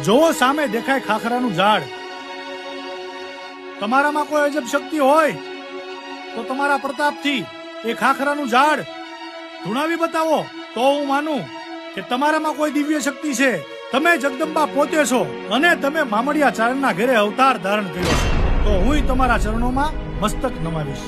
જોવો સામે દેખાય ખાખરાનું ઝાડ. તમારામાં કોઈ અજબ શક્તિ હોય તો તમારા પ્રતાપથી એ ખાખરાનું ઝાડ ધૂણાવી બતાવો, તો હું માનું કે તમારામાં કોઈ દિવ્ય શક્તિ છે. તમે જગદંબા પોતે છો અને તમે મામડિયા ચારણના ઘરે અવતાર ધારણ કર્યો છે, તો હું તમારા ચરણોમાં મસ્તક નમાવીશ.